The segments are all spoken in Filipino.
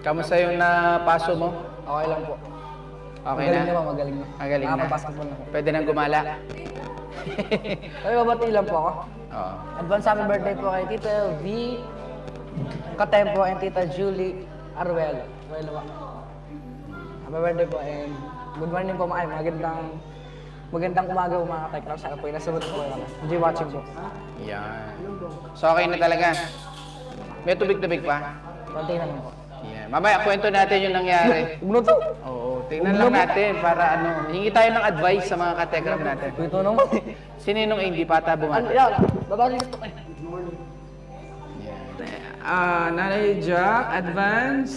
Kamusta yung napaso mo? Okay lang po. Okay Magaling na? naman, magaling na. Magaling na? Nakapag-basketball na po. Pwede nang gumala? Kaya babati lang po ako. Oo. Advance happy birthday po kay Tita V. Katempo and Tita Julie Aruelo. Happy birthday po and good morning po mga magandang umaga po mga Tekram. Sana po yung nasunod po kayo. Enjoy watching po. Yan. So, okay na talaga. May tubig-tubig pa? Konti na lang po. Yan. Mamaya, kwento natin yung nangyari. Huwag to! Oo. Tingnan lang natin para ano. Hingi tayo ng advice sa mga katekram natin. Ito naman. Sininong hindi pata Ano bumata? yan? Babalik po kayo. Nanay Jack, advance.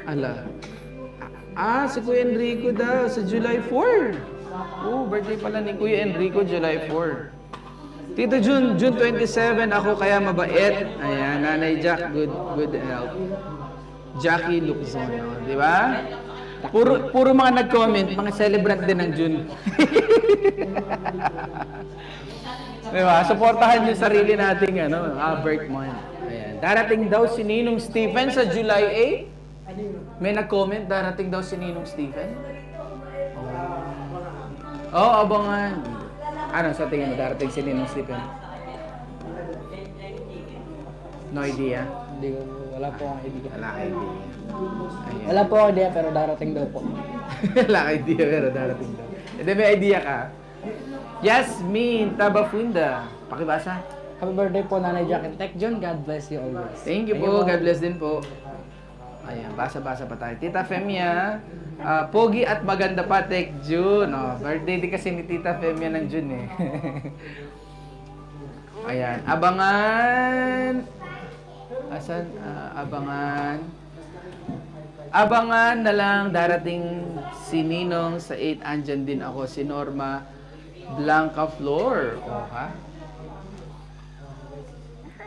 Ala. Si Kuya Enrico daw sa July 4. Birthday pala ni Kuya Enrico, July 4. Tito June 27, ako kaya mabait. Ayan, Nanay Jack, good help. Jackie Lukzono, di ba? Puro mga nag-comment, mga celebrant din ng June. Di ba? Supportahan yung sarili nating birth month. Ayan. Darating daw si Ninong Stephen sa July 8. May nag-comment, darating daw si Ninong Stephen. Abangan. Ano sa tingin mo, darating si Ninong Stephen? No idea? Wala po akong idea. Wala kang idea. Ayan. Wala po akong idea pero darating daw po. Wala kang idea pero darating daw. Hindi, may idea ka. Yasmin Tabafunda. Pakibasa. Happy birthday po Nanay Jack and Tech John. God bless you always. Thank you po. God bless din po. Ayan, basa-basa pa tayo. Tita Femia, pogi at maganda pa, Tech June. Birthday din kasi ni Tita Femia ng June eh. Ayan, abangan. Asan? Abangan. Abangan na lang darating si Ninong sa 8. Andyan din ako, si Norma Blanca Flor. Ha?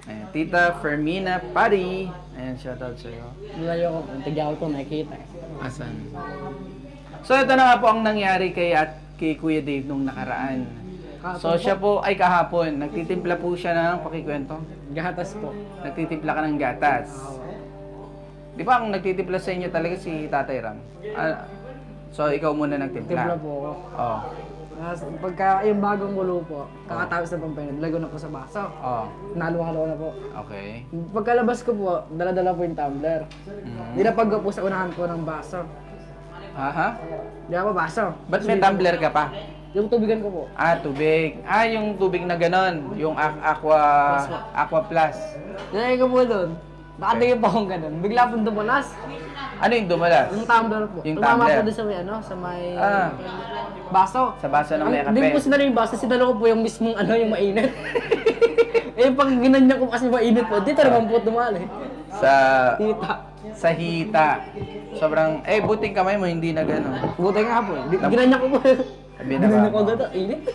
Ayan, Tita Fermina Pari. Ayan, shoutout sa'yo. Malayo ko, tigyaw ko nakikita eh. Asan? So, ito na nga po ang nangyari kay Kuya Dave nung nakaraan. So, siya po ay kahapon. Nagtitimpla po siya ng pakikwento. Gatas po. Nagtitimpla ka ng gatas. Di ba ang nagtitimpla sa inyo talaga si Tatay Ram? So, ikaw muna nagtimpla. Timpla po ako. Oo. Pagka yung bagong kulo po, kakatapos na pampainod, lago na po sa baso. Oo. Naluwa-luwa na po. Okay. Pagkalabas ko po, dala-dala po yung tumbler. Dinapag ko po sa unahan ko ng baso. Aha? Di ako baso. Ba't may tumbler ka pa? Yung tubigan ko po. Tubig. Yung tubig na ganon. Yung Aqua Plus. Dinay ko po doon. Nakatingin pa akong ganun. Bigla pong dumulas. Ano yung dumalas? Yung tumbler po. Yung Tumama tumbler. po doon sa may baso. Sa baso ng may Hindi kape. po sinalo yung baso, sinalo ko po yung mismong yung mainit. Pag ginanyan ko kasi mainit po, dito naman po dumali. Tita. Sa hita. Sobrang, buting kamay mo, hindi na gano'n. Buti nga po. Ginanyan ko po. Ginanyan ko mo. agad. Init.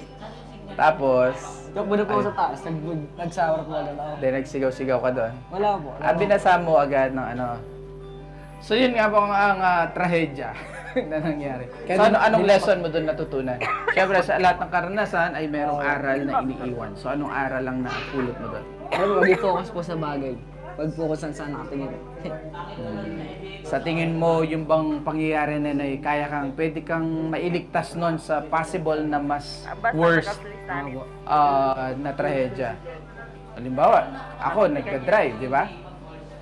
Tapos, Yung muna po sa taas, nag-shower po agad ako. then nagsigaw-sigaw ka doon. Wala po. Binasa mo agad ng ano. So yun nga po ang trahedya na nangyari. So anong lesson mo doon natutunan? Siyempre sa lahat ng karanasan ay merong aral na iniiwan. So anong aral lang na pulot mo doon? Mag-focus po sa bagay. Pag-focus saan nakatingin. Sa tingin mo, yung bang pangyayari na pwede kang mailigtas nun sa possible na mas worst na trahedya. Halimbawa, ako nagka-drive, di ba?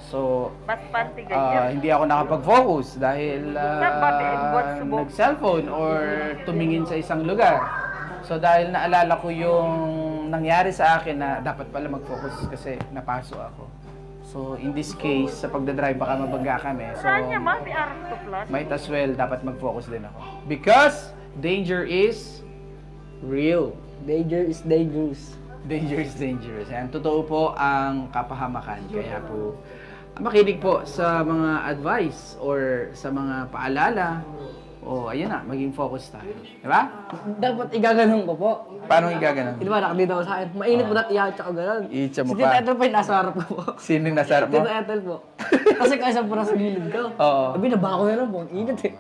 So, hindi ako nakapag-focus dahil nag-cellphone or tumingin sa isang lugar. So, dahil naalala ko yung nangyari sa akin na dapat pala mag-focus kasi napaso ako. So, in this case, sa pagdadrive baka mabangga kami. So, might as well, dapat mag-focus din ako. Because danger is real. Danger is dangerous. Danger is dangerous. Ayan, totoo po ang kapahamakan. Kaya po, makinig po sa mga advice or sa mga paalala. Ayun na, maging focus tayo. Diba? Dapat igaganon ko po. Paano igaganon? Di ba, nakadito ako sa akin. Mainit po dati ihatsa ko gano'n. Ihatsa mo Si pa. Tita Ethel po yung nasa harap ko po. Sino yung nasa harap mo? Tita Ethel po. Kasi kaisa po nasa gilid ko. Oo. Sabi, nabako na lang po. Ang init eh.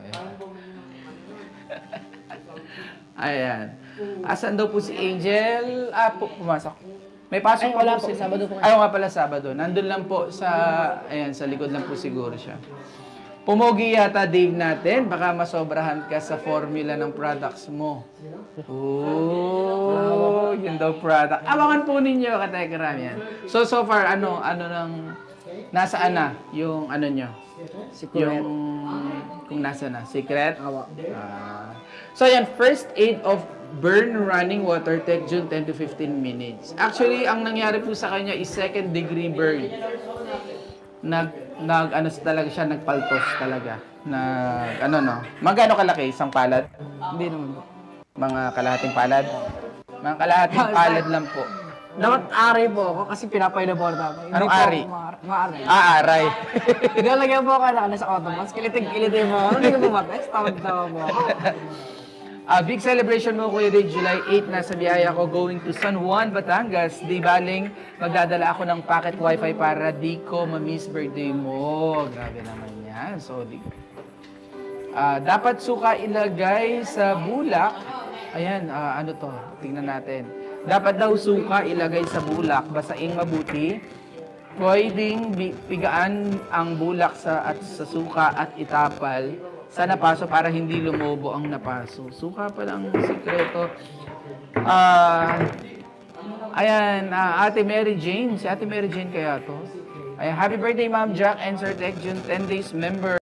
Ayan. Asan daw po si Angel? Pumasok. May pasok Ay, pa wala po po. sila. Sabado po. Ayaw nga pala Sabado. Nandun lang po sa, ayan, sa likod lang po siguro siya. Pumogi yata, Dave, natin. Baka masobrahan ka sa formula ng products mo. Oh, yun daw product. Abangan po ninyo, Katekram yan. So far, ano nang, nasaan na yung ano nyo? Secret. Yung, kung nasa na, secret? Awa. So yan, first aid of burn running water take June 10 to 15 minutes. Actually, ang nangyari po sa kanya is second degree burn. Ano talaga siya, nagpaltos talaga. Magkano kalaki? Isang palad? Hindi naman po. Mga kalahating palad? Mga kalahating palad lang po. Dapat ari po ako kasi pinapay na po ako. Anong ari? Maari. Aray. Nilalagyan po ako sa auto. Mas kilitig-kilitig mo ako. Hindi ko po matest. Tawag-tawag mo ako. Big celebration mo, Kuya Dave, July 8, nasa biyaya ko going to San Juan, Batangas. Di baling, magdadala ako ng pocket wifi para di ko ma-miss birthday mo. Grabe naman yan. So, dapat suka ilagay sa bulak. Ayan, ano to? Tingnan natin. Dapat daw suka ilagay sa bulak, basain mabuti. Pwedeng pigaan ang bulak sa suka at itapal sa napaso para hindi lumobo ang napaso. Suka pa lang sikreto. Ayan, Ate Mary Jane. Si Ate Mary Jane kaya to. Ayan, happy birthday, Ma'am Jack and Sir Tech June 10 days member.